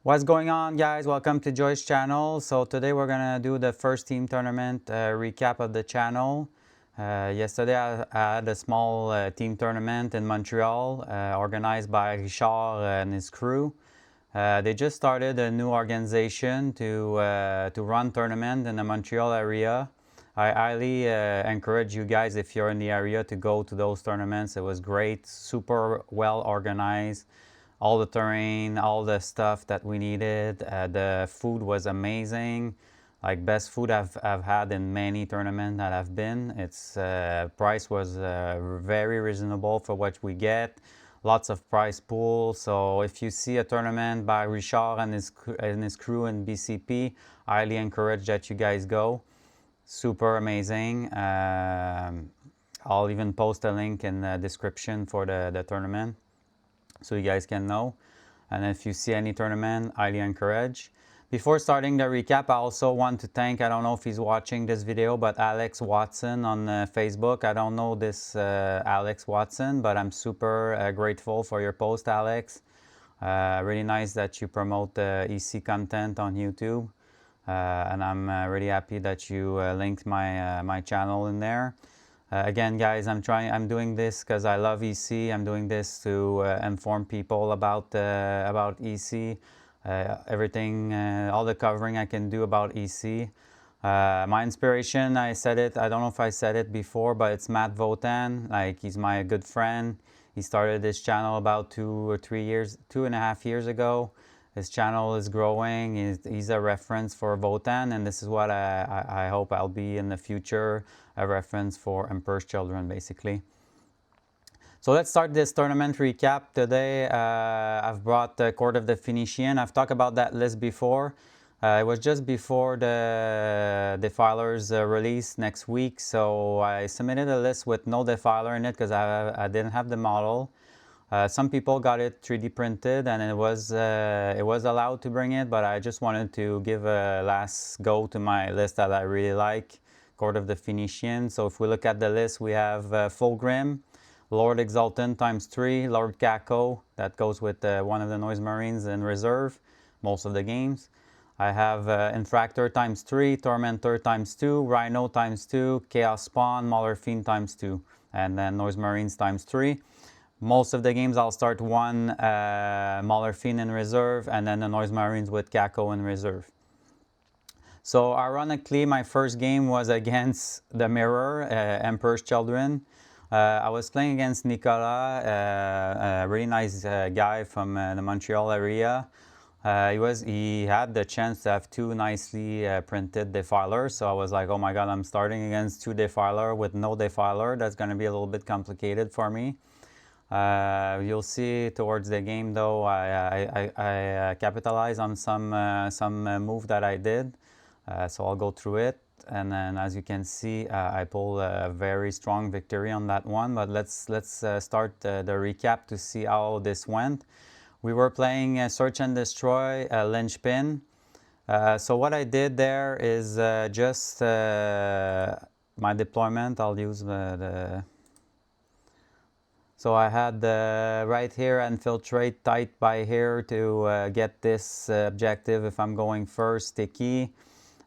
What's going on, guys? Welcome to Joy's channel. So today we're gonna do the first team tournament recap of the channel. Yesterday I had a small team tournament in Montreal organized by Richard and his crew. They just started a new organization to run tournament in the Montreal area. I highly encourage you guys, if you're in the area, to go to those tournaments. It was great, super well organized. All the terrain, all the stuff that we needed. The food was amazing, like best food I've had in many tournaments that I've been. Its price was very reasonable for what we get. Lots of prize pool. So if you see a tournament by Richard and his crew in BCP, I highly encourage that you guys go. Super amazing. I'll even post a link in the description for the tournament, so you guys can know. And if you see any tournament, highly encourage. Before starting the recap, I also want to thank, I don't know if he's watching this video, but Alex Watson on Facebook. I don't know this Alex Watson, but I'm super grateful for your post, Alex. Really nice that you promote the EC content on YouTube. And I'm really happy that you linked my channel in there. Again, guys, I'm doing this because I love EC. I'm doing this to inform people about EC, everything, all the covering I can do about EC. My inspiration, I said it, I don't know if I said it before, but it's Matt Votan. Like, he's my good friend. He started this channel about 2.5 years ago. His channel is growing. He's a reference for Votan, and this is what I hope I'll be in the future, a reference for Emperor's Children, basically. So let's start this tournament recap. Today I've brought the Court of the Phoenician. I've talked about that list before. It was just before the Defiler's release next week, so I submitted a list with no Defiler in it because I didn't have the model. Some people got it 3D printed, and it was allowed to bring it, but I just wanted to give a last go to my list that I really like, Court of the Phoenician. So if we look at the list, we have Fulgrim, Lord Exultant ×3, Lord Kako, that goes with one of the Noise Marines in reserve, most of the games. I have Infractor ×3, Tormentor ×2, Rhino ×2, Chaos Spawn, Mauler Fiend ×2, and then Noise Marines ×3. Most of the games I'll start one Mauler Fiend in reserve, and then the Noise Marines with Kako in reserve. So ironically, my first game was against the Mirror, Emperor's Children. I was playing against Nicolas, a really nice guy from the Montreal area. He had the chance to have two nicely printed Defilers, so I was like, oh my god, I'm starting against two Defiler with no Defiler. That's going to be a little bit complicated for me. You'll see towards the game, though, I capitalize on some move that I did, so I'll go through it. And then, as you can see, I pulled a very strong victory on that one. But let's start the recap to see how this went. We were playing Search and Destroy, Linchpin. So what I did there is just my deployment. I'll use the So I had right here infiltrate tight by here to get this objective if I'm going first, sticky.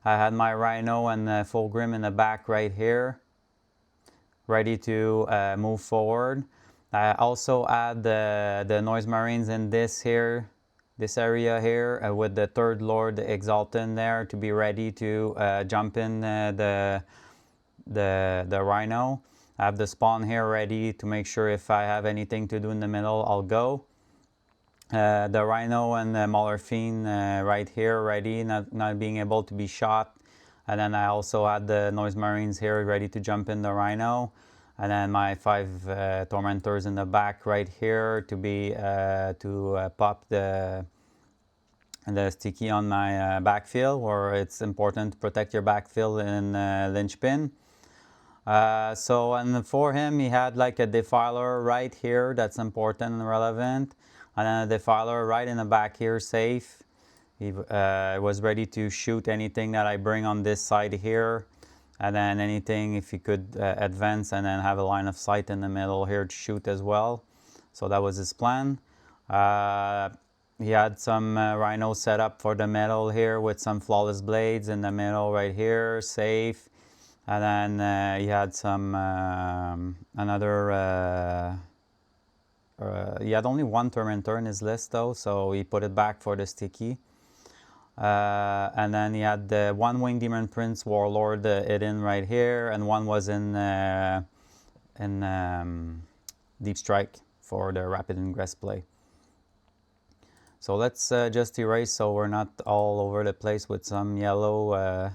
I had my Rhino and Fulgrim in the back right here, ready to move forward. I also add the Noise Marines in this area here with the third Lord Exaltant there to be ready to jump in the Rhino. I have the spawn here ready to make sure if I have anything to do in the middle, I'll go. The Rhino and the Mauler Fiend right here ready, not being able to be shot. And then I also had the Noise Marines here ready to jump in the Rhino. And then my 5 Tormentors in the back right here to be pop the sticky on my backfield, where it's important to protect your backfield in Linchpin. And for him, he had like a Defiler right here that's important and relevant, and then a Defiler right in the back here, safe. He was ready to shoot anything that I bring on this side here, and then anything if he could advance and then have a line of sight in the middle here to shoot as well. So that was his plan. he had some rhino set up for the middle here with some flawless blades in the middle right here, safe. And then he had some he had only one Tormentor in his list though, so he put it back for the sticky. And then he had the one Winged Demon Prince Warlord hidden right here, and one was in Deep Strike for the Rapid Ingress play. So let's just erase so we're not all over the place with some yellow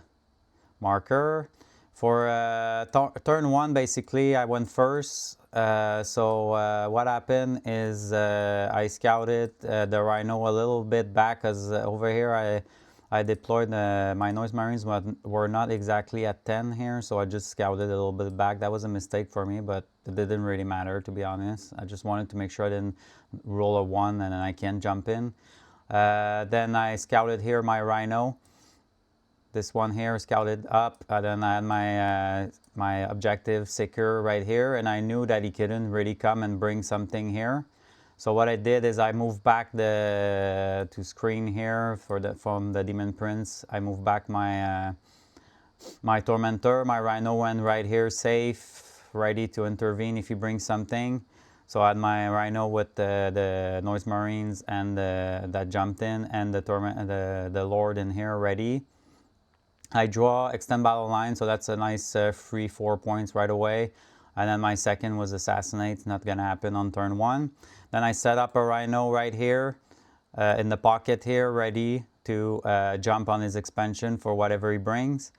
marker. For turn 1, basically, I went first. So what happened is I scouted the Rhino a little bit back, because over here I deployed my Noise Marines, but were not exactly at 10 here, so I just scouted a little bit back. That was a mistake for me, but it didn't really matter, to be honest. I just wanted to make sure I didn't roll a 1 and then I can't jump in. Then I scouted here my Rhino. This one here scouted up, and then I had my objective secure right here, and I knew that he couldn't really come and bring something here. So what I did is I moved back to screen here from the Demon Prince. I moved back my Tormentor. My Rhino went right here, safe, ready to intervene if he brings something. So I had my Rhino with the Noise Marines and that jumped in, and the Lord in here ready. I draw extend battle line, so that's a nice free 4 points right away. And then my second was assassinate, not gonna happen on turn 1. Then I set up a Rhino right here in the pocket here, ready to jump on his expansion for whatever he brings.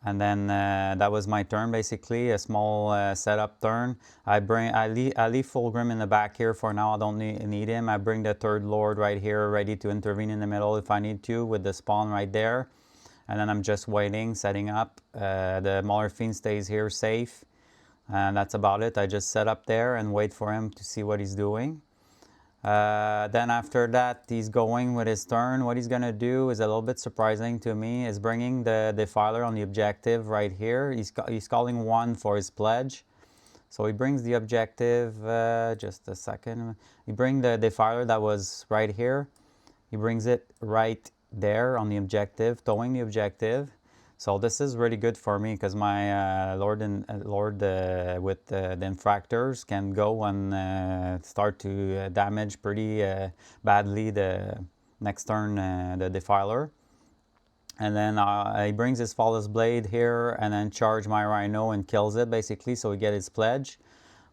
And then that was my turn, basically, a small setup turn. I leave Fulgrim in the back here for now. I don't need him. I bring the third Lord right here, ready to intervene in the middle if I need to, with the spawn right there. And then I'm just waiting, setting up. The Mauler Fiend stays here safe. And that's about it. I just set up there and wait for him to see what he's doing. Then after that, he's going with his turn. What he's going to do is a little bit surprising to me, is bringing the Defiler on the objective right here. He's calling 1 for his pledge. So he brings the objective, just a second. He brings the Defiler that was right here. He brings it right there on the objective, towing the objective. So this is really good for me, because my Lord with the infractors can go and start to damage pretty badly the next turn the Defiler. And then he brings his Flawless Blade here and then charge my Rhino and kills it, basically, so we get his pledge.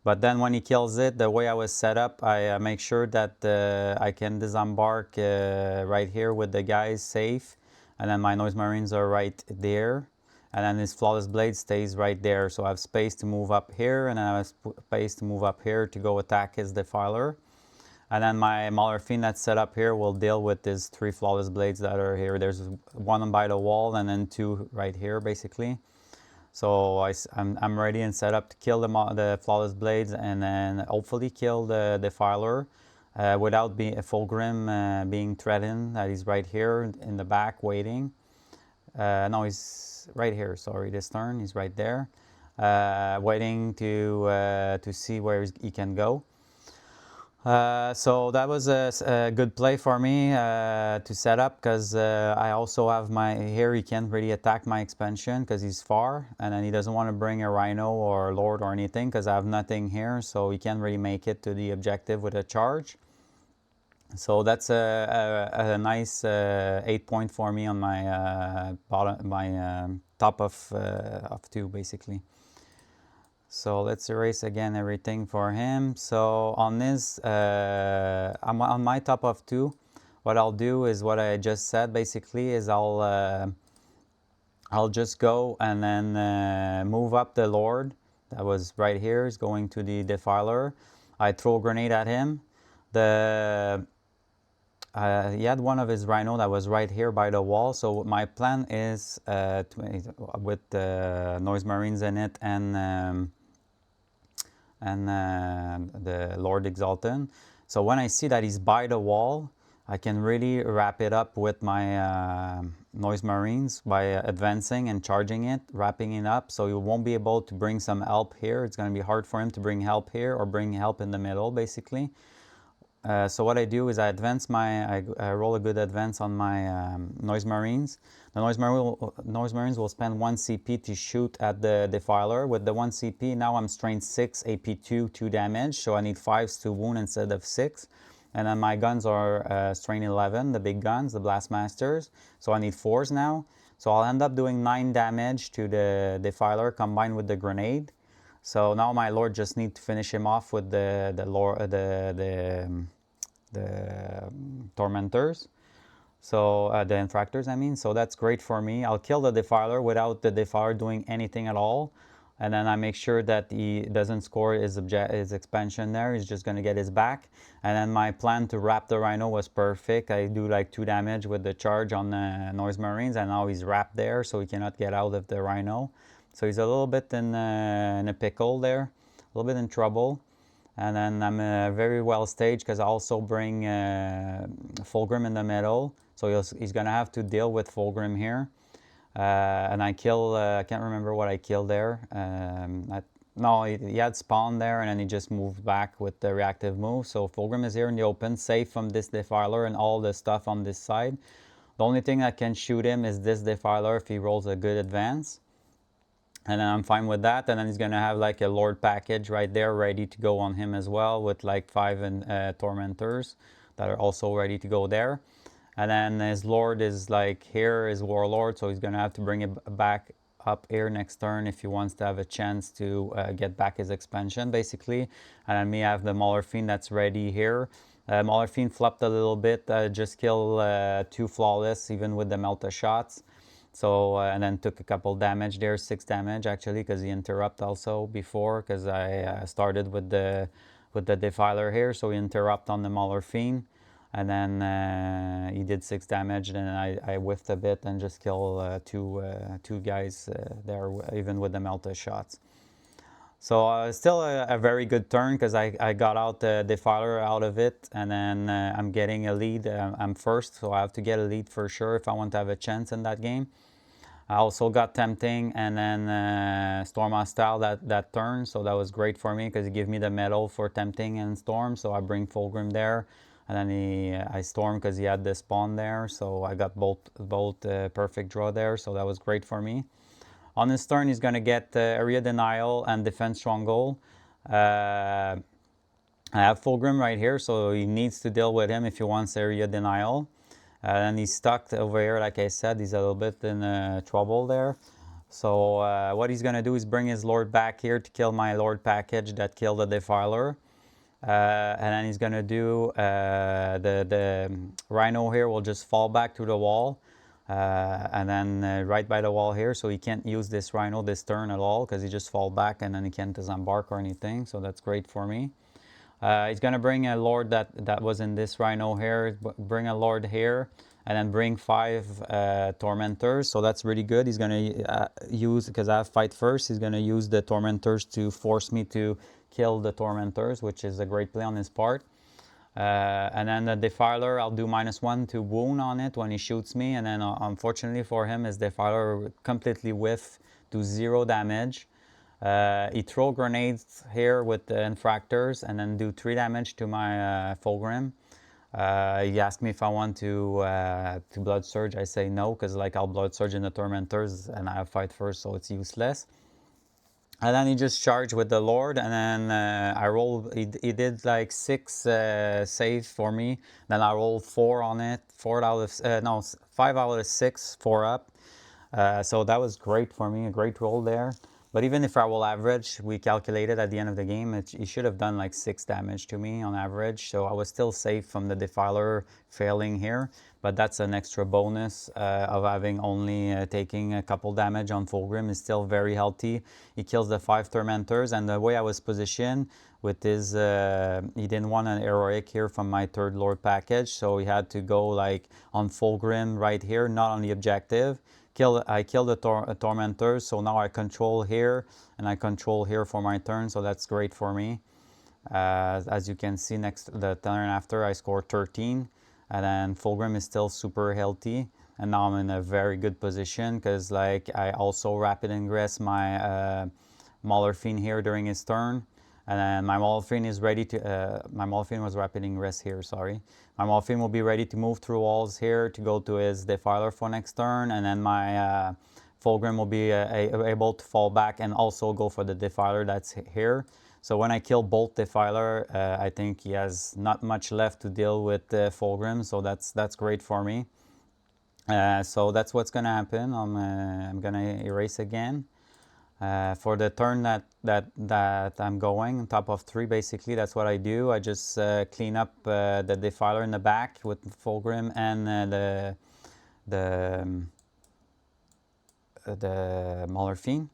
But then when he kills it, the way I was set up, I make sure that I can disembark right here with the guys safe. And then my Noise Marines are right there. And then his Flawless Blade stays right there. So I have space to move up here, and then I have space to move up here to go attack his Defiler. And then my Mauler Fiend that's set up here will deal with these 3 Flawless Blades that are here. There's 1 by the wall and then 2 right here, basically. So I'm ready and set up to kill the Flawless Blades, and then hopefully kill the Defiler without Fulgrim being threatened, that he's right here in the back waiting. No, he's right here, sorry, this turn, he's right there. Waiting to see where he can go. So that was a good play for me to set up, because I also have here he can't really attack my expansion because he's far, and then he doesn't want to bring a Rhino or Lord or anything because I have nothing here, so he can't really make it to the objective with a charge. So that's a nice 8 point for me on my top of 2, basically. So let's erase again everything for him. So on this, on my top of 2, what I'll do is what I just said, basically, is I'll just go and then move up the Lord that was right here. Is going to the Defiler. I throw a grenade at him. He had one of his Rhino that was right here by the wall. So my plan is with the Noise Marines in it and the Lord Exalted. So when I see that he's by the wall, I can really wrap it up with my Noise Marines by advancing and charging it, wrapping it up, so he won't be able to bring some help here. It's going to be hard for him to bring help here or bring help in the middle, basically. So what I do is I roll a good advance on my Noise Marines. The Noise Marines will spend 1 CP to shoot at the Defiler. With the 1 CP, now I'm strain 6, AP 2 damage, so I need 5s to wound instead of 6. And then my guns are strain 11, the big guns, the Blastmasters, so I need 4s now. So I'll end up doing 9 damage to the Defiler combined with the grenade. So now my Lord just need to finish him off with the Tormentors. So the Infractors, I mean. So that's great for me. I'll kill the Defiler without the Defiler doing anything at all. And then I make sure that he doesn't score his expansion there. He's just going to get his back. And then my plan to wrap the Rhino was perfect. I do like 2 damage with the charge on the Noise Marines. And now he's wrapped there, so he cannot get out of the Rhino. So he's a little bit in a pickle there. A little bit in trouble. And then I'm very well staged because I also bring Fulgrim in the middle. So he's going to have to deal with Fulgrim here. And I kill, I can't remember what I killed there. No, he had spawn there and then he just moved back with the reactive move. So Fulgrim is here in the open, safe from this Defiler and all the stuff on this side. The only thing that can shoot him is this Defiler if he rolls a good advance. And then I'm fine with that. And then he's going to have like a Lord package right there ready to go on him as well with like 5 Tormentors that are also ready to go there. And then his Lord is like here, his Warlord, so he's going to have to bring it back up here next turn if he wants to have a chance to get back his expansion, basically. And then me, I have the Mauler Fiend that's ready here. Mauler Fiend flopped a little bit, just kill 2 flawless, even with the Melta shots. So, and then took a couple damage there, 6 damage actually, because he interrupt also before, because I started with the Defiler here, so he interrupt on the Mauler Fiend. And then he did 6 damage, then I whiffed a bit and just killed two guys there, even with the Melta shots. So still a very good turn because I got out the Defiler out of it, and then I'm getting a lead. I'm first, so I have to get a lead for sure if I want to have a chance in that game. I also got Tempting and then Storm Hostile that turn, so that was great for me because he gave me the medal for Tempting and Storm, so I bring Fulgrim there. And then I stormed because he had the spawn there, so I got both perfect draw there, so that was great for me. On his turn, he's going to get Area Denial and Defense Stronghold. I have Fulgrim right here, so he needs to deal with him if he wants Area Denial. And he's stuck over here, like I said, he's a little bit in trouble there. So what he's going to do is bring his Lord back here to kill my Lord package that killed the Defiler. And then he's going to do the Rhino here will just fall back to the wall. And then right by the wall here, so he can't use this Rhino this turn at all because he just fall back and then he can't disembark or anything. So that's great for me. He's going to bring a Lord that was in this Rhino here, bring a Lord here, and then bring 5 Tormentors. So that's really good. He's going to use, because I have fight first, he's going to use the Tormentors to force me to kill the Tormentors, which is a great play on his part. And then the Defiler, I'll do -1 to wound on it when he shoots me. And then unfortunately for him, his Defiler completely whiff to 0 damage. He throw grenades here with the Infractors and then do 3 damage to my Fulgrim. He asked me if I want to Blood Surge. I say no, because like I'll Blood Surge in the Tormentors and I have fight first, so it's useless. And then he just charged with the Lord, and then I rolled, he did like 6 save for me. Then I rolled 4 on it, 5 out of 6, 4 up. So that was great for me, a great roll there. But even if I roll average, we calculated at the end of the game, he should have done like 6 damage to me on average. So I was still safe from the Defiler failing here. But that's an extra bonus of having only taking a couple damage on Fulgrim is still very healthy. He kills the 5 Tormentors, and the way I was positioned with his, he didn't want an heroic here from my 3rd Lord package, so he had to go like on Fulgrim right here, not on the objective. I killed the Tormentors, so now I control here, and I control here for my turn, so that's great for me. As you can see, the turn after, I scored 13. And then Fulgrim is still super healthy, and now I'm in a very good position because like I also rapid ingress my Mauler Fiend here during his turn, And then my Molofine is ready to, my Molofine was rapid ingress here, sorry. My Molofine will be ready to move through walls here to go to his Defiler for next turn, and then my Fulgrim will be able to fall back and also go for the Defiler that's here. So when I kill both Defiler, I think he has not much left to deal with Fulgrim, so that's great for me. So that's what's gonna happen. I'm gonna erase again. For the turn that I'm going on top of 3, basically that's what I do. I just clean up the Defiler in the back with Fulgrim and the Molofine.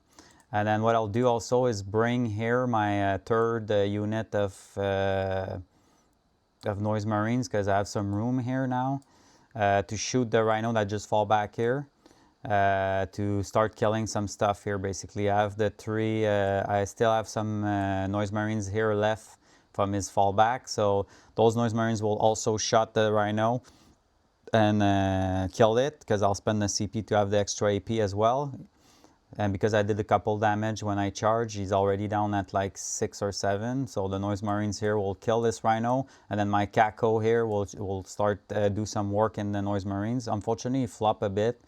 And then what I'll do also is bring here my third unit of Noise Marines, because I have some room here now to shoot the Rhino that just fall back here. To start killing some stuff here. Basically, I have the 3, I still have some Noise Marines here left from his fallback, so those Noise Marines will also shot the Rhino and kill it, because I'll spend the CP to have the extra AP as well. And because I did a couple damage when I charge, he's already down at like 6 or 7, so the Noise Marines here will kill this Rhino, and then my Kako here will start do some work in the Noise Marines. Unfortunately, he flopped a bit.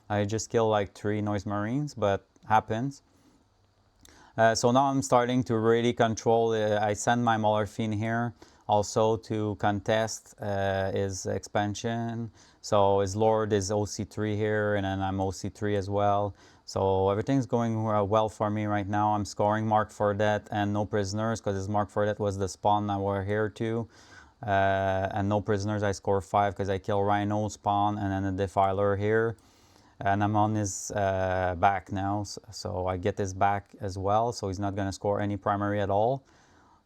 I just killed like 3 Noise Marines, but happens. So now I'm starting to really control. I send my Molofine here also to contest his expansion. So his Lord is OC3 here, and then I'm OC3 as well. So everything's going well for me right now. I'm scoring Mark for Death and no prisoners, because his Mark for Death was the spawn that we're here to. And no prisoners, I score 5 because I kill Rhino, spawn, and then a Defiler here. And I'm on his back now, so I get his back as well, so he's not going to score any primary at all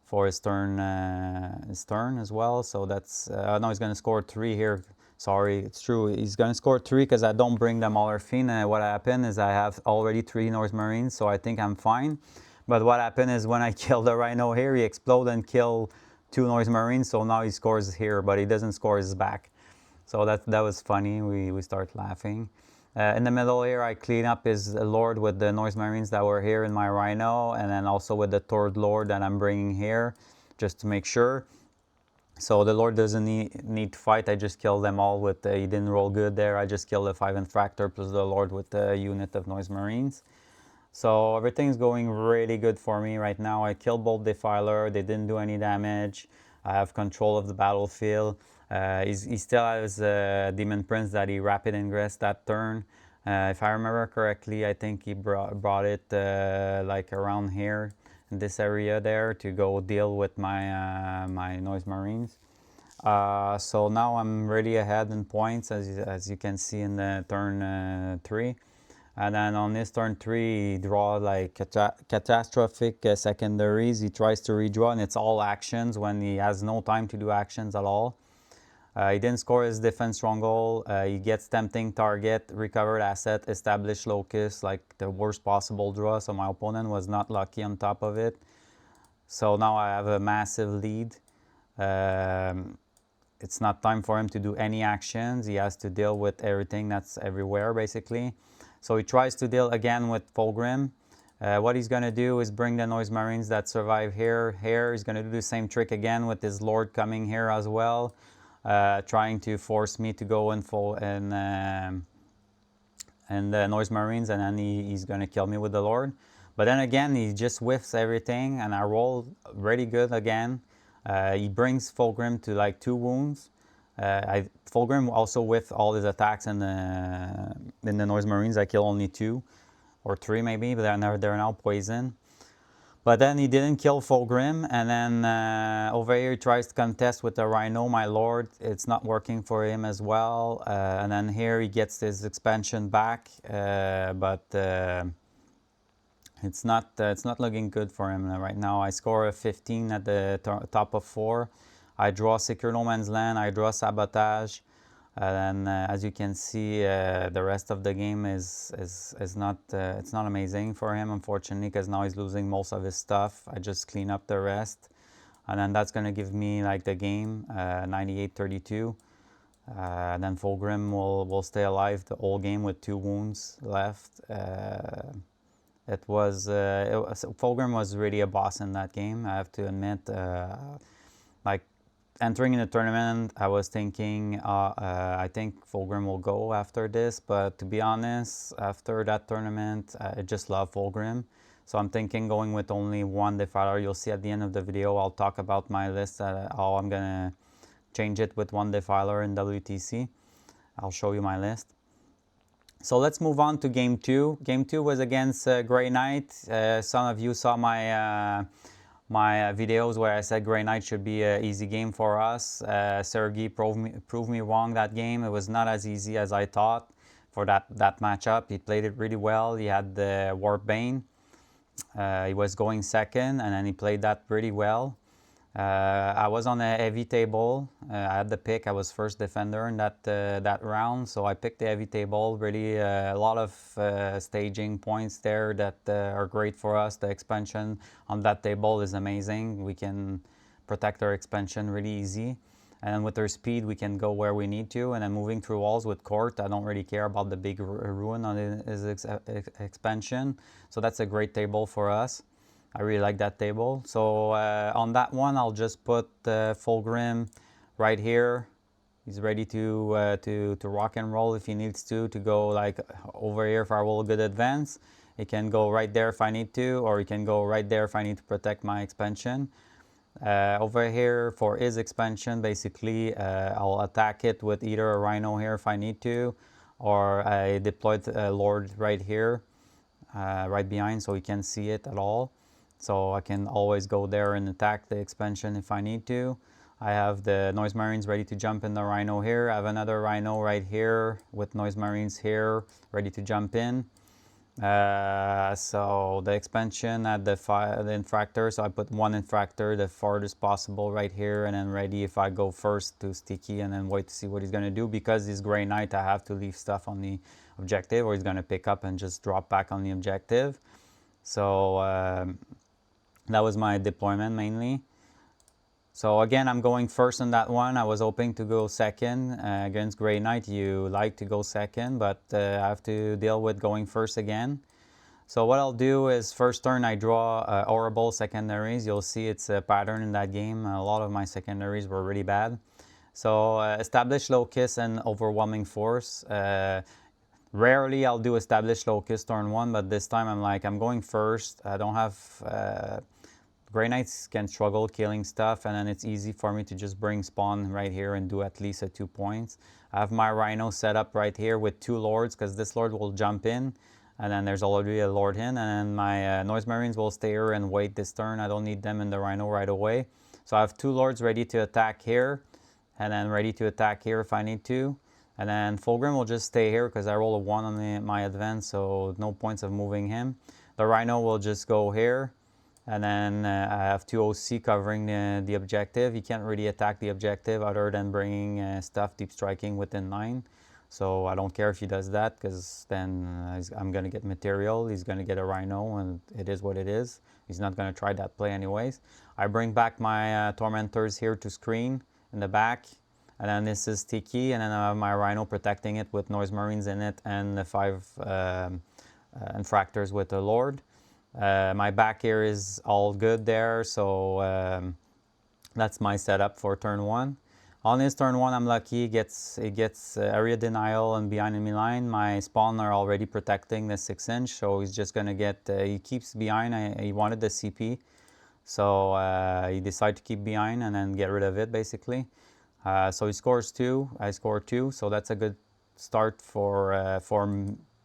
for his turn as well. So that's no, he's going to score 3 here. Sorry, it's true, he's going to score 3 because I don't bring the Molofine. What happened is I have already 3 Noise Marines, so I think I'm fine. But what happened is when I kill the Rhino here, he explode and kill 2 Noise Marines, so now he scores here, but he doesn't score his back. So that was funny. We start laughing. In the middle here, I clean up his Lord with the Noise Marines that were here in my Rhino, and then also with the third Lord that I'm bringing here, just to make sure. So the Lord doesn't need to fight. I just kill them all with, he didn't roll good there. I just killed the 5 Infractor plus the Lord with the unit of Noise Marines. So everything's going really good for me right now. I killed both Defiler. They didn't do any damage. I have control of the battlefield. He still has Demon Prince that he rapid ingress that turn. If I remember correctly, I think he brought it like around here in this area there to go deal with my my Noise Marines. So now I'm really ahead in points, as you can see in the turn 3. And then on his turn 3, he draws like catastrophic secondaries. He tries to redraw, and it's all actions when he has no time to do actions at all. He didn't score his defense stronghold. He gets tempting target, recovered asset, established locus, like the worst possible draw. So my opponent was not lucky on top of it. So now I have a massive lead. It's not time for him to do any actions. He has to deal with everything that's everywhere, basically. So he tries to deal again with Fulgrim. What he's going to do is bring the Noise Marines that survive here. He's going to do the same trick again with his Lord coming here as well. Trying to force me to go in full and the Noise Marines, and then he's going to kill me with the Lord. But then again, he just whiffs everything, and I roll really good again. He brings Fulgrim to like 2 wounds. Fulgrim also whiffed all his attacks in the Noise Marines. I kill only 2 or 3 maybe, but they're now poisoned. But then he didn't kill Fulgrim, and then over here he tries to contest with the Rhino, my Lord. It's not working for him as well. And then here he gets his expansion back, but it's not looking good for him right now. I score a 15 at the top of 4. I draw Secure No Man's Land. I draw Sabotage. And as you can see, the rest of the game is not it's not amazing for him, unfortunately, because now he's losing most of his stuff. I just clean up the rest, and then that's gonna give me like the game 98-32. Then Fulgrim will stay alive the whole game with 2 wounds left, Fulgrim was really a boss in that game, I have to admit. Like entering in the tournament, I was thinking, I think Fulgrim will go after this, but to be honest, after that tournament, I just love Fulgrim. So I'm thinking going with only one defiler. You'll see at the end of the video, I'll talk about my list, how I'm gonna change it with one defiler in WTC. I'll show you my list. So let's move on to game 2. Game 2 was against Grey Knight. Some of you saw my videos where I said Grey Knight should be an easy game for us. Sergey proved me wrong that game. It was not as easy as I thought for that matchup. He played it really well. He had the Warp Bane. He was going second, and then he played that pretty well. I was on a heavy table. I had the pick. I was first defender in that round, so I picked the heavy table. Really, a lot of staging points there that are great for us. The expansion on that table is amazing. We can protect our expansion really easy, and with our speed, we can go where we need to. And then moving through walls with Court, I don't really care about the big ruin on his expansion. So that's a great table for us. I really like that table. So on that one, I'll just put Fulgrim right here. He's ready to rock and roll if he needs to go like over here for a real good advance. He can go right there if I need to, or he can go right there if I need to protect my expansion. Over here for his expansion, basically, I'll attack it with either a Rhino here if I need to, or I deployed a Lord right here, right behind, so he can't see it at all. So I can always go there and attack the expansion if I need to. I have the Noise Marines ready to jump in the Rhino here. I have another Rhino right here with Noise Marines here ready to jump in. So the expansion had the infractor, so I put one infractor the farthest possible right here, and then ready if I go first to Sticky and then wait to see what he's going to do. Because he's Grey Knight, I have to leave stuff on the objective, or he's going to pick up and just drop back on the objective. So that was my deployment mainly. So again, I'm going first on that one. I was hoping to go second. Against Grey Knight, you like to go second, but I have to deal with going first again. So what I'll do is first turn I draw horrible secondaries. You'll see it's a pattern in that game. A lot of my secondaries were really bad. So establish locus and overwhelming force. Rarely I'll do establish locus turn 1, but this time I'm going first. I don't have... Grey Knights can struggle killing stuff, and then it's easy for me to just bring spawn right here and do at least 2 points. I have my Rhino set up right here with 2 Lords, because this Lord will jump in, and then there's already a Lord in, and then my Noise Marines will stay here and wait this turn. I don't need them in the Rhino right away. So I have 2 Lords ready to attack here, and then ready to attack here if I need to. And then Fulgrim will just stay here because I roll a 1 on my advance, so no points of moving him. The Rhino will just go here. And then I have 2 OC covering the objective. He can't really attack the objective other than bringing stuff deep striking within 9. So I don't care if he does that, because then I'm going to get material. He's going to get a Rhino, and it is what it is. He's not going to try that play anyways. I bring back my Tormentors here to screen in the back. And then this is Tiki, and then I have my Rhino protecting it with Noise Marines in it and the 5 Infractors with the Lord. My back here is all good there, so that's my setup for turn 1. On his turn 1, I'm lucky. He gets area denial and behind enemy line. My spawn are already protecting the 6-inch, so he's just gonna get. He keeps behind. He wanted the CP, so he decided to keep behind and then get rid of it basically. So he scores 2. I score 2, so that's a good start for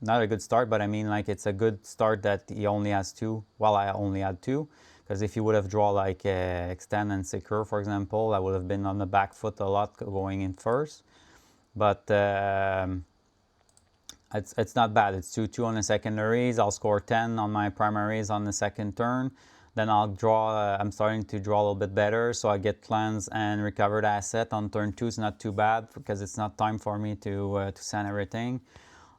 not a good start, but I mean it's a good start that he only has 2, while I only had 2. Because if he would have drawn extend and secure, for example, I would have been on the back foot a lot going in first. But it's not bad. It's 2-2 on the secondaries. I'll score 10 on my primaries on the second turn. Then I'll draw, I'm starting to draw a little bit better, so I get cleanse and recovered asset on turn 2. It's not too bad, because it's not time for me to send everything.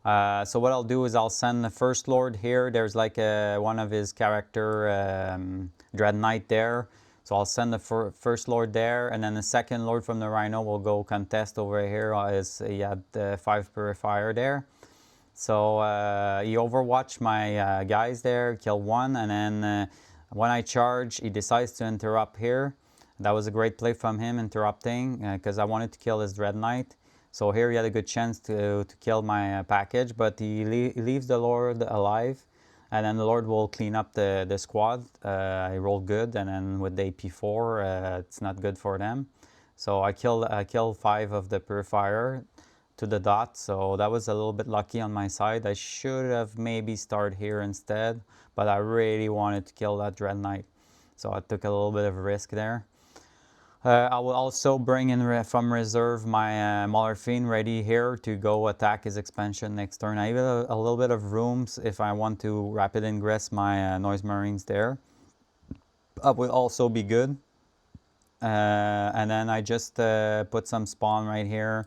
So what I'll do is I'll send the first Lord here. There's one of his character Dread Knight there. So I'll send the first Lord there, and then the second Lord from the Rhino will go contest over here. He had 5 Purifier there. So he overwatched my guys there, killed one, and then when I charge, he decides to interrupt here. That was a great play from him, interrupting, because I wanted to kill his Dread Knight. So here he had a good chance to kill my package, but he leaves the Lord alive, and then the Lord will clean up the squad. I rolled good, and then with the AP4, it's not good for them. So I killed 5 of the Purifier to the dot, so that was a little bit lucky on my side. I should have maybe started here instead, but I really wanted to kill that Dread Knight, so I took a little bit of a risk there. I will also bring in from reserve my Mauler Fiend ready here to go attack his expansion next turn. I have a little bit of rooms if I want to rapid ingress my Noise Marines there. That would also be good. And then I just put some spawn right here.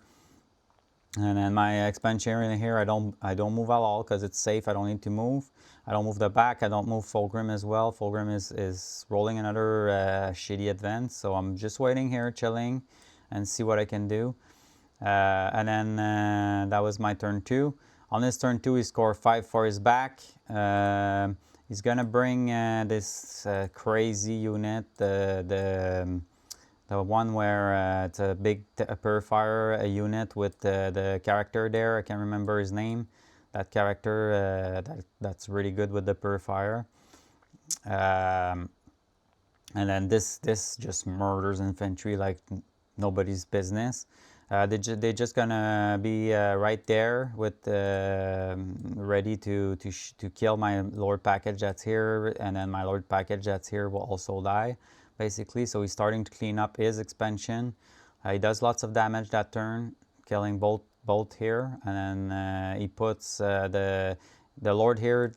And then my expansion area here, I don't move at all because it's safe. I don't need to move. I don't move the back. I don't move Fulgrim as well. Fulgrim is rolling another shitty advance, so I'm just waiting here, chilling, and see what I can do. And then that was my turn 2. On his turn 2, he scored 5 for his back. He's gonna bring this crazy unit, the one where it's a big Purifier unit with the character there. I can't remember his name. That character that's really good with the Purifier. And then this just murders infantry like nobody's business. They're just gonna be right there with ready to kill my Lord package that's here, and then my Lord package that's here will also die, basically. So he's starting to clean up his expansion. He does lots of damage that turn, killing both here, and then he puts the Lord here.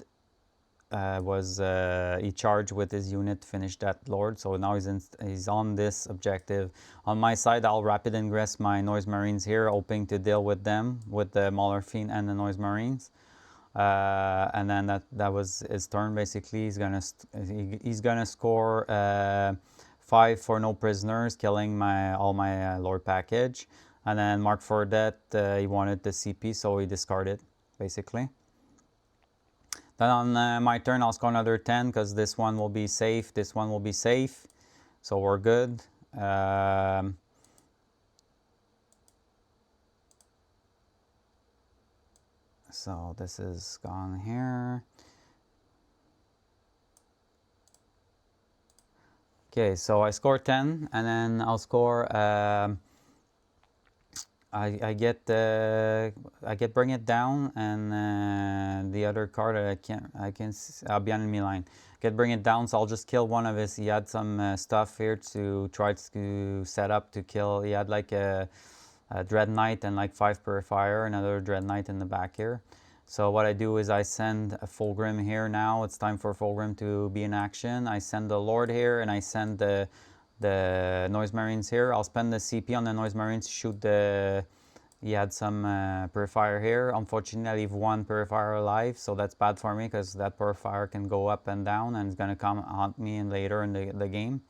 He charged with his unit to finish that Lord, so now he's on this objective. On my side, I'll rapid ingress my Noise Marines here, hoping to deal with them with the Mauler Fiend and the Noise Marines. And then that was his turn. Basically, he's gonna score 5 for no prisoners, killing all my Lord package. And then mark for that he wanted the CP, so he discarded basically. Then on my turn, I'll score another 10 because this one will be safe. This one will be safe, so we're good. So this is gone here. Okay, so I score 10, and then I'll score. I get bring it down, and the other card I can I'll be on enemy line. Get bring it down, so I'll just kill one of his. He had some stuff here to try to set up to kill. He had like a Dread Knight and like 5 Purifier, another Dread Knight in the back here. So what I do is I send a Fulgrim here now. It's time for Fulgrim to be in action. I send the Lord here, and I send the Noise Marines here. I'll spend the CP on the Noise Marines to shoot the... He had some Purifier here. Unfortunately, I leave 1 Purifier alive, so that's bad for me because that Purifier can go up and down and it's going to come haunt me later in the game.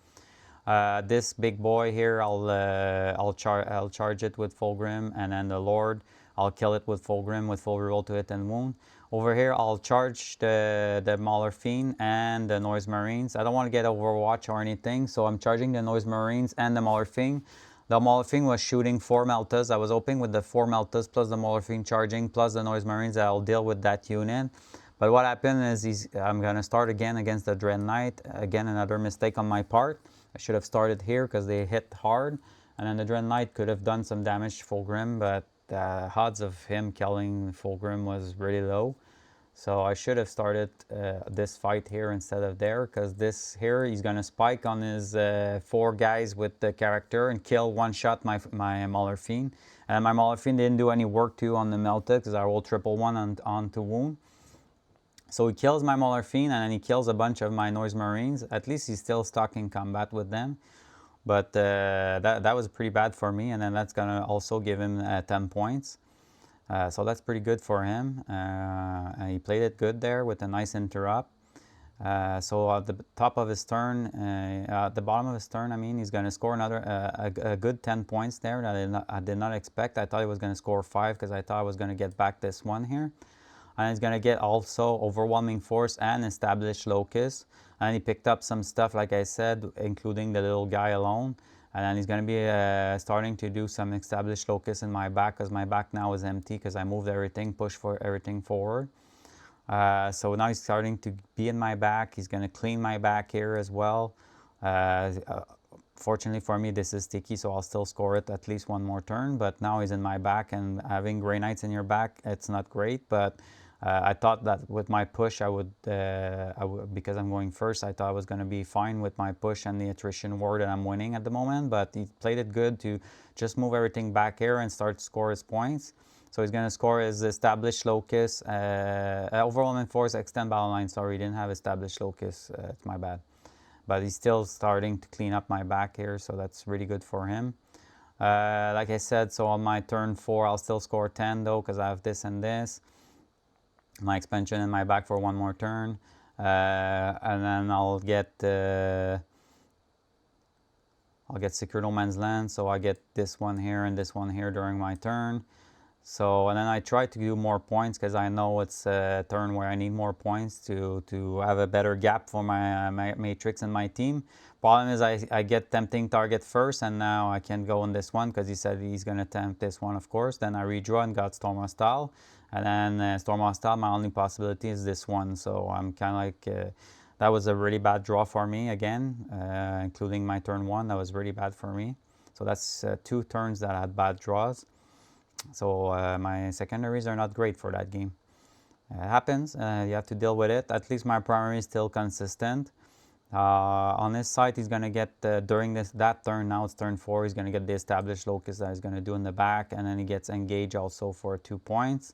This big boy here, I'll charge it with Fulgrim, and then the Lord, I'll kill it with Fulgrim with full reroll to hit and wound. Over here, I'll charge the Mauler Fiend and the Noise Marines. I don't want to get Overwatch or anything, so I'm charging the Noise Marines and the Mauler Fiend. The Mauler Fiend was shooting 4 Meltas. I was hoping with the 4 Meltas plus the Mauler Fiend charging plus the Noise Marines that I'll deal with that unit. But what happened is I'm going to start again against the Dread Knight. Again, another mistake on my part. I should have started here because they hit hard. And then the Dread Knight could have done some damage to Fulgrim, but the odds of him killing Fulgrim was really low. So I should have started this fight here instead of there, because this here, he's going to spike on his 4 guys with the character and kill one shot my Mauler Fiend. And my Mauler Fiend didn't do any work too on the Melta because I rolled triple 1 onto wound. So he kills my Mauler Fiend, and then he kills a bunch of my Noise Marines. At least he's still stuck in combat with them. But that was pretty bad for me, and then that's going to also give him 10 points. So that's pretty good for him. He played it good there with a nice interrupt. So at the top of his turn, at the bottom of his turn, I mean, he's going to score another a good 10 points there that I did not expect. I thought he was going to score 5 because I thought I was going to get back this one here. and he's going to get also Overwhelming Force and Established Locus. And he picked up some stuff, like I said, including the little guy alone. And then he's going to be starting to do some Established Locus in my back, because my back now is empty because I moved everything, pushed for everything forward. So now he's starting to be in my back. He's going to clean my back here as well. Fortunately for me, this is sticky, so I'll still score it at least one more turn. But now he's in my back, and having Grey Knights in your back, it's not great. But I thought that with my push, I would, because I'm going first, I thought I was going to be fine with my push and the attrition ward, and I'm winning at the moment. But he played it good to just move everything back here and start to score his points. So he's going to score his Established Locus, Overwhelming Force, Extend Battle Line. Sorry, he didn't have Established Locus. It's my bad. But he's still starting to clean up my back here, so that's really good for him. Like I said, so on my turn 4, I'll still score 10 though, because I have this and this. My expansion in my back for one more turn. And then I'll get Secure No Man's Land, so I get this one here and this one here during my turn. So, and then I try to do more points because I know it's a turn where I need more points to have a better gap for my matrix and my team. Problem is I get Tempting Target first, and now I can't go on this one because he said he's going to tempt this one, of course. Then I redraw and got Storm Hostile. And then Storm Hostile, my only possibility is this one. So I'm kind of like, that was a really bad draw for me again, including my turn 1. That was really bad for me. So that's 2 turns that I had bad draws. So my secondaries are not great for that game. It happens, you have to deal with it. At least my primary is still consistent. On his side, he's going to get, during that turn, now it's turn 4, he's going to get the Established Locus that he's going to do in the back, and then he gets Engage also for 2 points.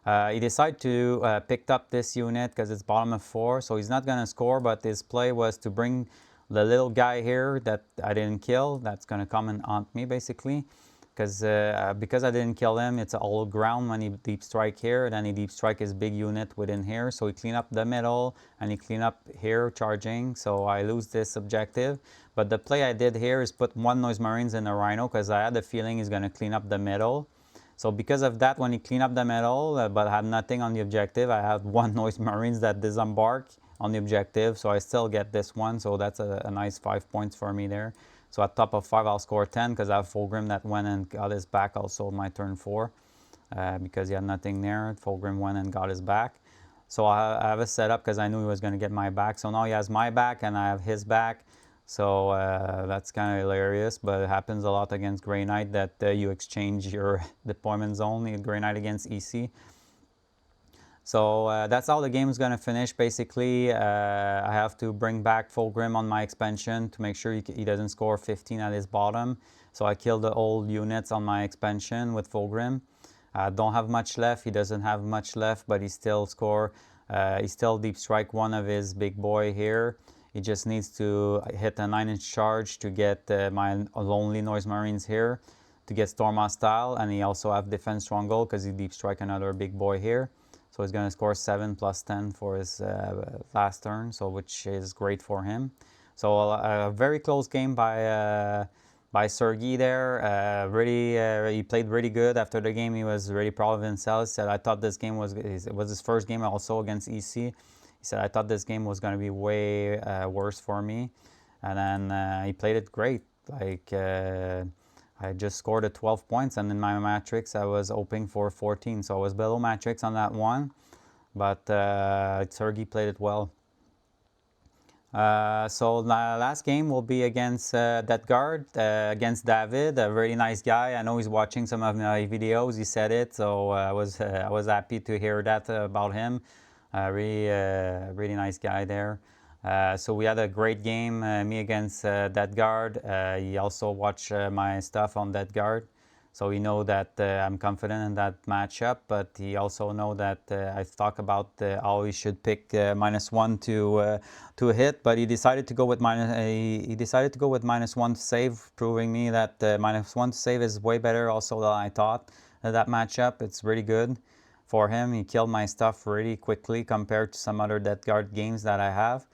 He decided to pick up this unit because it's bottom of 4, so he's not going to score, but his play was to bring the little guy here that I didn't kill. That's going to come and haunt me, basically. Because I didn't kill him, it's all ground when he deep strike here, then he deep strike his big unit within here, so he clean up the middle, and he clean up here charging, so I lose this objective. But the play I did here is put 1 Noise Marines in a Rhino, because I had the feeling he's going to clean up the middle. So because of that, when he cleaned up the middle, but had nothing on the objective, I had 1 Noise Marines that disembark on the objective, so I still get this one, so that's a nice 5 points for me there. So at top of 5, I'll score 10 because I have Fulgrim that went and got his back also my turn 4 because he had nothing there. Fulgrim went and got his back. So I have a setup because I knew he was going to get my back. So now he has my back and I have his back. So that's kind of hilarious, but it happens a lot against Grey Knight that you exchange your deployment zone, Grey Knight against EC. So that's how the game is going to finish, basically. I have to bring back Fulgrim on my expansion to make sure he doesn't score 15 at his bottom. So I kill the old units on my expansion with Fulgrim. Don't have much left. He doesn't have much left, but he still he still deep strike one of his big boy here. He just needs to hit a 9-inch charge to get my lonely Noise Marines here to get Storm Hostile. And he also have Defense Stronghold because he deep strike another big boy here. So he's going to score 7 plus 10 for his last turn, so which is great for him. So a very close game by Sergey there. He played really good. After the game, he was really proud of himself. He said, "I thought this game was his first game also against EC." He said, "I thought this game was going to be way worse for me," and then he played it great. Like. I just scored 12 points, and in my matrix I was hoping for 14, so I was below matrix on that one, but Sergey played it well. So the last game will be against that guard, against David, a really nice guy. I know he's watching some of my videos, he said it, so I was happy to hear that about him. Really nice guy there. So we had a great game, me against that guard. He also watched my stuff on that guard, so he know that I'm confident in that matchup. But he also know that I talk about how he should pick -1 to hit. But he decided to go with -1 to save, proving me that -1 to save is way better also than I thought. That matchup, it's really good for him. He killed my stuff really quickly compared to some other Death Guard games that I have.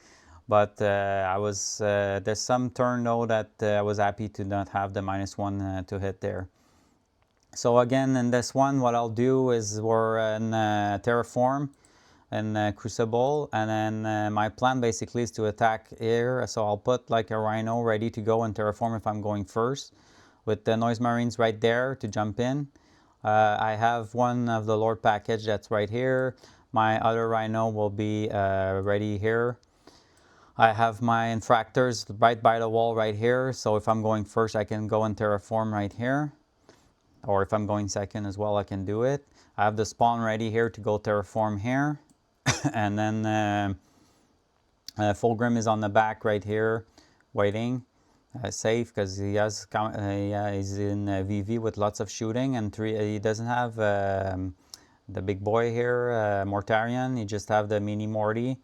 But there's some turn though that I was happy to not have the -1 to hit there. So again, in this one, what I'll do is we're in Terraform. and Crucible, and then my plan basically is to attack here. So I'll put like a Rhino ready to go and terraform if I'm going first, with the Noise Marines right there to jump in. I have one of the Lord package that's right here. My other Rhino will be ready here. I have my Infractors right by the wall right here, so if I'm going first I can go and terraform right here, or if I'm going second as well I can do it. I have the spawn ready here to go terraform here. And then Fulgrim is on the back right here waiting, safe, because he's in VV with lots of shooting, and he doesn't have the big boy here, Mortarion. He just have the mini Morty,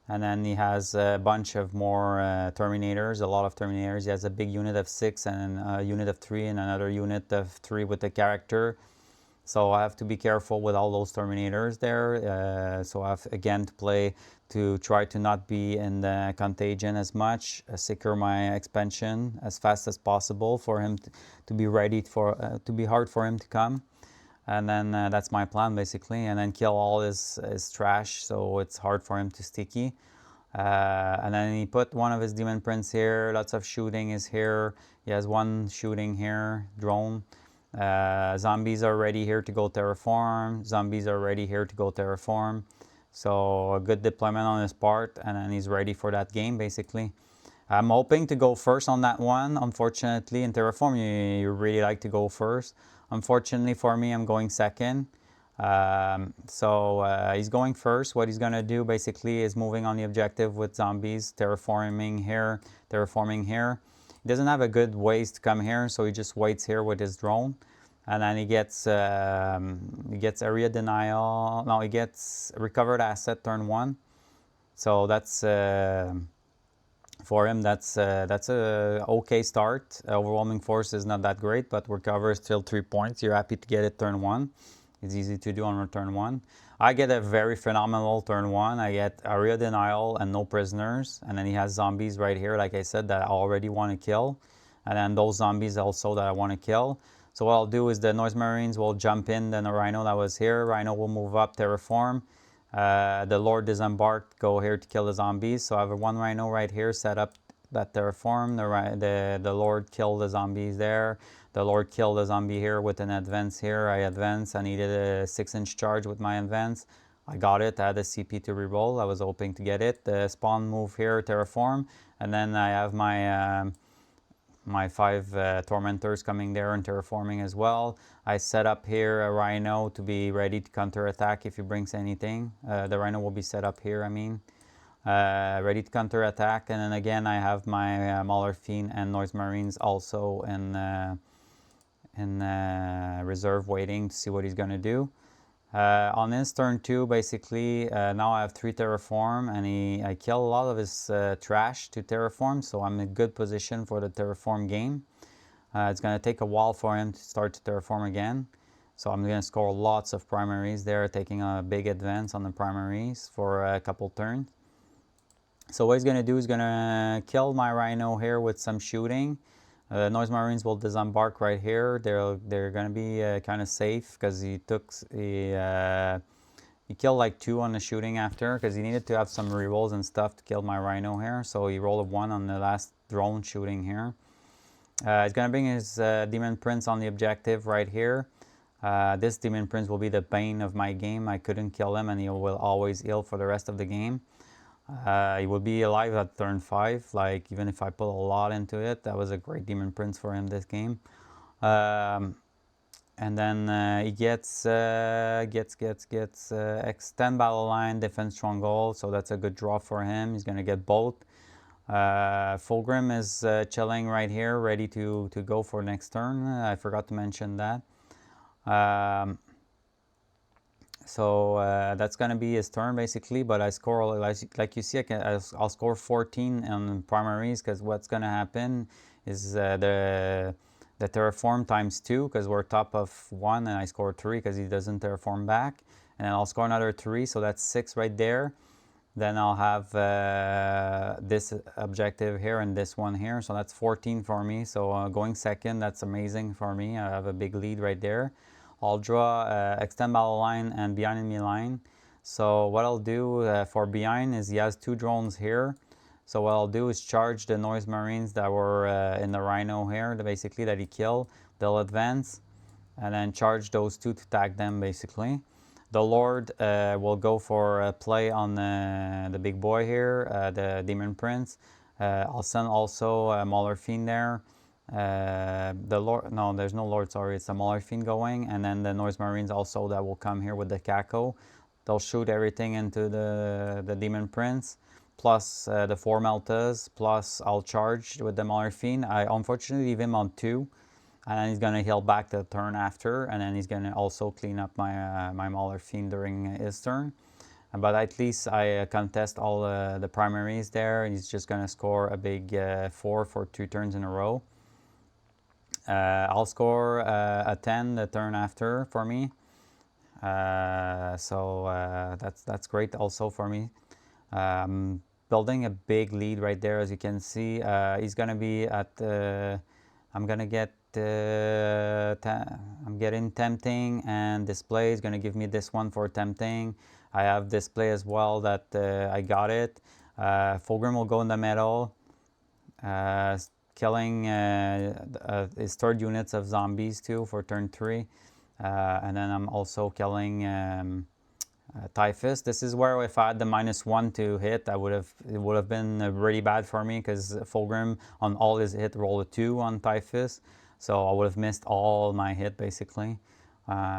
and then he has a bunch of more Terminators, a lot of Terminators. He has a big unit of 6 and a unit of 3 and another unit of 3 with the character. So I have to be careful with all those Terminators there. So I have again to play to try to not be in the contagion as much, secure my expansion as fast as possible for him to be ready for, to be hard for him to come. And then that's my plan basically, and then kill all his trash so it's hard for him to sticky. And then he put one of his Demon Prince here, lots of shooting is here. He has one shooting here, drone. Zombies are ready here to go terraform. Zombies are ready here to go terraform. So a good deployment on his part, and then he's ready for that game basically. I'm hoping to go first on that one. Unfortunately, in terraform you really like to go first. Unfortunately for me, I'm going second. He's going first. What he's gonna do basically is moving on the objective with zombies, terraforming here, terraforming here. He doesn't have a good ways to come here, so he just waits here with his drone, and then he gets area denial. No, he gets recovered asset turn 1. So that's for him. That's a okay start. Overwhelming force is not that great, but recover is still 3 points. You're happy to get it turn 1. It's easy to do on turn 1. I get a very phenomenal turn 1. I get area denial and no prisoners. And then he has zombies right here, like I said, that I already want to kill. And then those zombies also that I want to kill. So what I'll do is the Noise Marines will jump in, then the Rhino that was here. Rhino will move up, terraform. The Lord disembarked, go here to kill the zombies. So I have one Rhino right here set up that terraform. The Lord killed the zombies there. The Lord killed a zombie here with an advance here. I advance. I needed a 6-inch charge with my advance. I got it. I had a CP to reroll. I was hoping to get it. The spawn move here, terraform. And then I have my my 5 tormentors coming there and terraforming as well. I set up here a Rhino to be ready to counterattack if he brings anything. The Rhino will be set up here, I mean. Ready to counterattack. And then again, I have my Mauler Fiend and Noise Marines also in reserve waiting to see what he's going to do. On his turn 2, basically, now I have 3 terraform, and I kill a lot of his trash to terraform, so I'm in a good position for the terraform game. It's going to take a while for him to start to terraform again, so I'm going to score lots of primaries there, taking a big advance on the primaries for a couple turns. So what he's going to do is going to kill my Rhino here with some shooting. Noise Marines will disembark right here. They're going to be kind of safe because he killed like 2 on the shooting after, because he needed to have some rerolls and stuff to kill my Rhino here. So he rolled a 1 on the last drone shooting here. He's going to bring his Demon Prince on the objective right here. This Demon Prince will be the bane of my game. I couldn't kill him, and he will always heal for the rest of the game. He will be alive at turn 5, like even if I put a lot into it. That was a great Demon Prince for him this game. And then he gets extend battle line, defense stronghold, so that's a good draw for him. He's gonna get both. Fulgrim is chilling right here, ready to go for next turn. I forgot to mention that. So that's going to be his turn basically, but I score, like you see, I'll score 14 on primaries, because what's going to happen is the terraform times 2, because we're top of 1, and I score 3 because he doesn't terraform back, and then I'll score another 3, so that's 6 right there. Then I'll have this objective here and this one here, so that's 14 for me. So going second, that's amazing for me. I have a big lead right there. I'll draw extend battle line and beyond enemy line. So what I'll do for behind is he has 2 drones here. So what I'll do is charge the noise marines that were in the rhino here, basically that he killed. They'll advance, and then charge those 2 to tag them basically. The Lord will go for a play on the big boy here, the Demon Prince. I'll send also Mauler Fiend there. The Lord, no, there's no Lord, sorry, it's a Mauler Fiend going, and then the Noise Marines also that will come here with the Kako. They'll shoot everything into the Demon Prince, plus the 4 Meltas, plus I'll charge with the Mauler Fiend. I unfortunately leave him on 2, and then he's going to heal back the turn after, and then he's going to also clean up my Mauler Fiend during his turn. But at least I contest all the primaries there, and he's just going to score a big 4 for 2 turns in a row. I'll score a 10 the turn after for me. So that's great also for me. Building a big lead right there, as you can see. He's going to be at I'm going to get I'm getting tempting, and display is going to give me this one for tempting. I have display as well that I got it. Fulgrim will go in the middle, killing his 3rd units of zombies too for turn 3. And then I'm also killing Typhus. This is where if I had the -1 to hit, it would have been really bad for me, because Fulgrim on all his hit rolled a 2 on Typhus, so I would have missed all my hit basically.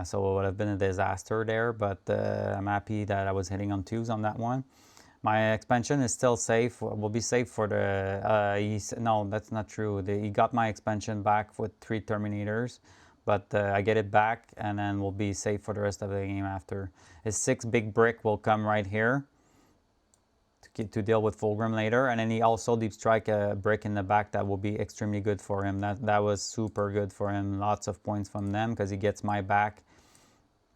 So it would have been a disaster there, but I'm happy that I was hitting on 2s on that one. My expansion is still safe. Will be safe for the. No, that's not true. He got my expansion back with 3 Terminators, but I get it back, and then we'll be safe for the rest of the game after. His 6 big brick will come right here to deal with Fulgrim later, and then he also deep strike a brick in the back that will be extremely good for him. That was super good for him. Lots of points from them, because he gets my back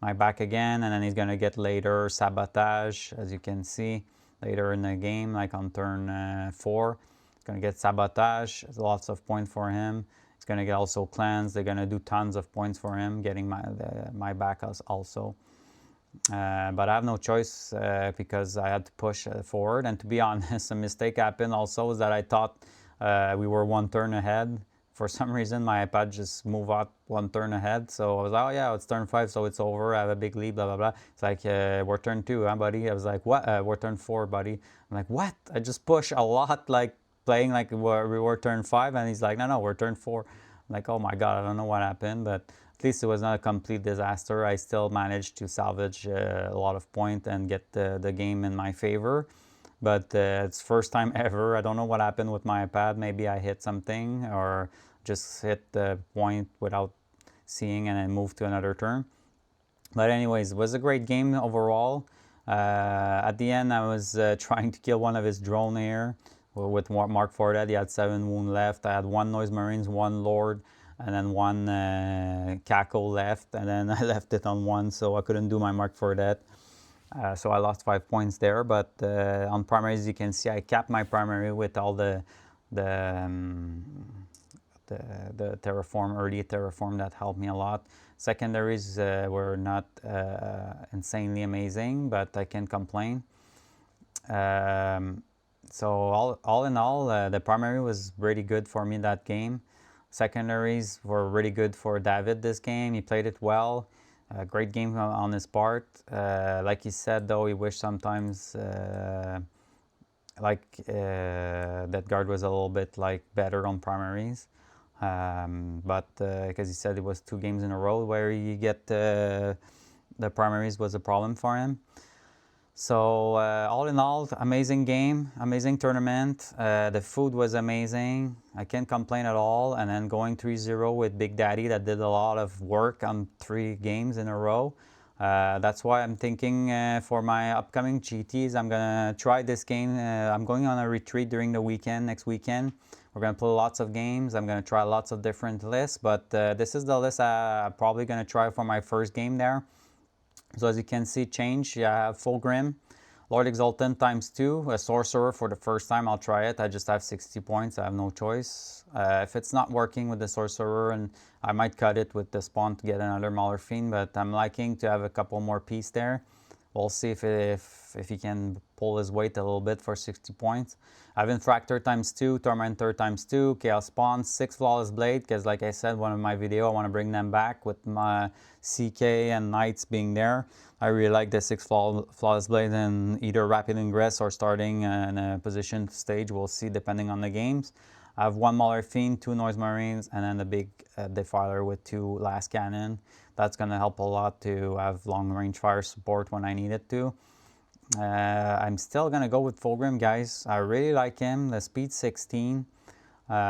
again, and then he's gonna get later sabotage, as you can see later in the game, like on turn 4. He's gonna get sabotage. Lots of points for him. He's gonna get also cleanse. They're gonna do tons of points for him, getting my back also. But I have no choice because I had to push forward. And to be honest, a mistake happened also, is that I thought we were 1 turn ahead. For some reason, my iPad just moved out 1 turn ahead. So I was like, oh yeah, it's turn 5, so it's over. I have a big lead, blah, blah, blah. It's like, we're turn 2, huh, buddy? I was like, what? We're turn 4, buddy. I'm like, what? I just push a lot, like playing like we were turn 5. And he's like, no, we're turn 4. I'm like, oh my God, I don't know what happened. But at least it was not a complete disaster. I still managed to salvage a lot of points and get the game in my favor. But it's first time ever. I don't know what happened with my iPad. Maybe I hit something, or just hit the point without seeing and then moved to another turn. But anyways, it was a great game overall. At the end, I was trying to kill one of his drone here with Mark IV Dead. He had 7 wound left. I had 1 Noise Marines, 1 Lord, and then 1 Kako left, and then I left it on 1, so I couldn't do my Mark IV Dead. So I lost 5 points there, but on primaries, you can see I capped my primary with all the terraform, early terraform, that helped me a lot. Secondaries were not insanely amazing, but I can't complain. So all in all, the primary was really good for me that game. Secondaries were really good for David this game. He played it well. Great game on his part. Like he said, though, he wished sometimes that guard was a little bit better on primaries. But because he said it was 2 games in a row where you get the primaries was a problem for him. So all in all, amazing game, amazing tournament. The food was amazing. I can't complain at all. And then going 3-0 with Big Daddy, that did a lot of work on 3 games in a row. That's why I'm thinking for my upcoming GTs, I'm going to try this game. I'm going on a retreat during the weekend, next weekend. We're going to play lots of games. I'm going to try lots of different lists. But this is the list I'm probably going to try for my first game there. So as you can see, change. You have Fulgrim, Lord Exultant ×2, a sorcerer for the first time. I'll try it. I just have 60 points. I have no choice. If it's not working with the sorcerer, and I might cut it with the spawn to get another Mauler Fiend, but I'm liking to have a couple more pieces there. We'll see if he can pull his weight a little bit for 60 points. I have Infractor ×2, Tormentor ×2, Chaos Spawn, 6 Flawless Blade, because like I said, one of my video, I want to bring them back with my CK and Knights being there. I really like the 6 Flawless Blade in either Rapid Ingress or starting in a position stage. We'll see depending on the games. I have 1 Mauler Fiend, 2 Noise Marines, and then the big Defiler with 2 Last Cannon. That's going to help a lot to have long range fire support when I need it to. I'm still going to go with Fulgrim, guys. I really like him. The speed 16.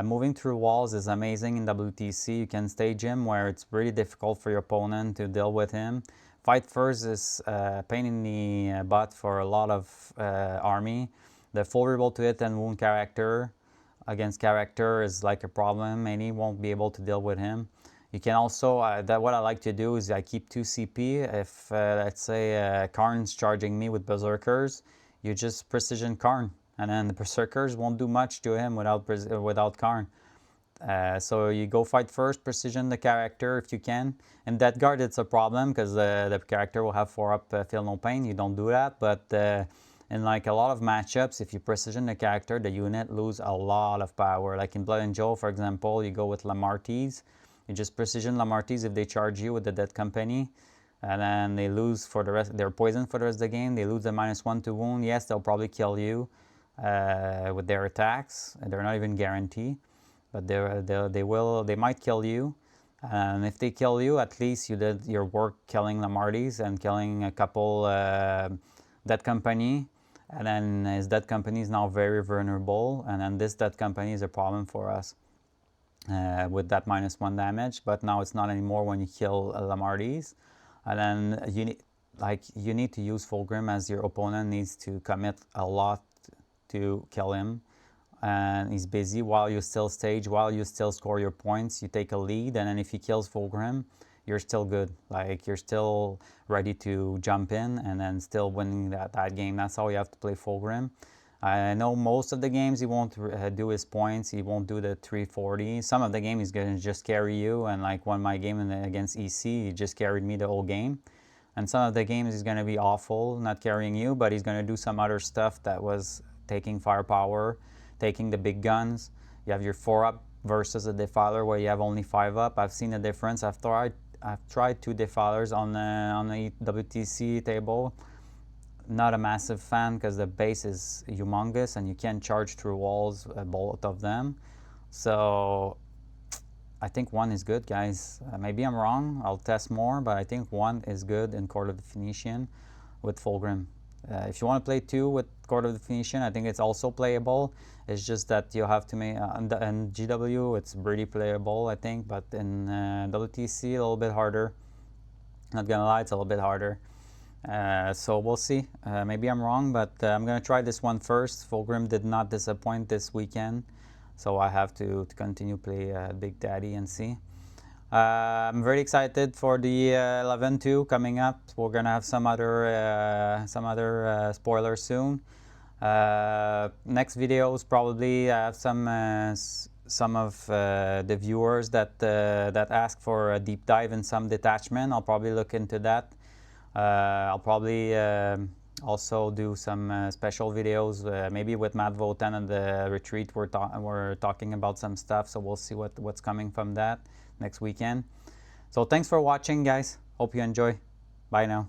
Moving through walls is amazing in WTC. You can stage him where it's really difficult for your opponent to deal with him. Fight first is a pain in the butt for a lot of army. The vulnerable to hit and wound character against character is like a problem. Many won't be able to deal with him. You can also, what I like to do is I keep 2 CP. If, let's say, Karn's charging me with Berserkers, you just precision Karn. And then the Berserkers won't do much to him without Karn. So you go fight first, precision the character if you can. In Death Guard, it's a problem because the character will have 4-up Feel No Pain. You don't do that. But in like a lot of matchups, if you precision the character, the unit lose a lot of power. Like in Blood and Joe, for example, you go with Lamarties. You just precision Lamarties if they charge you with the Dead Company, and then they lose for the rest. They're poisoned for the rest of the game. They lose the -1 to wound. Yes, they'll probably kill you with their attacks. They're not even guaranteed, but they might kill you. And if they kill you, at least you did your work killing Lamarties and killing a couple Dead Company. And then his Dead Company is now very vulnerable, and then this Dead Company is a problem for us. With that -1 damage, but now it's not anymore when you kill Lamarties. And then you need to use Fulgrim as your opponent needs to commit a lot to kill him, and he's busy while you still stage, while you still score your points. You take a lead, and then if he kills Fulgrim, you're still good. Like you're still ready to jump in and then still winning that game. That's how you have to play Fulgrim. I know most of the games he won't do his points. He won't do the 340. Some of the game he's going to just carry you. And like one of my game against EC, he just carried me the whole game. And some of the games he's going to be awful, not carrying you, but he's going to do some other stuff that was taking firepower, taking the big guns. You have your 4-up versus a Defiler where you have only 5-up. I've seen the difference. I've tried 2 Defilers on the WTC table. Not a massive fan because the base is humongous and you can't charge through walls, both of them. So I think 1 is good, guys. Maybe I'm wrong. I'll test more, but I think 1 is good in Court of the Phoenician with Fulgrim. If you want to play 2 with Court of the Phoenician, I think it's also playable. It's just that you have to make, in GW it's pretty playable, I think, but in WTC a little bit harder. Not gonna lie, it's a little bit harder. So we'll see. Maybe I'm wrong, but I'm going to try this one first. Fulgrim did not disappoint this weekend, so I have to continue play Big Daddy and see. I'm very excited for the 11-2 coming up. We're going to have some other spoilers soon. Next videos probably I have some of the viewers that ask for a deep dive in some detachment. I'll probably look into that. I'll probably also do some special videos, maybe with Matt Votan and the retreat. We're talking about some stuff, so we'll see what's coming from that next weekend. So thanks for watching, guys. Hope you enjoy. Bye now.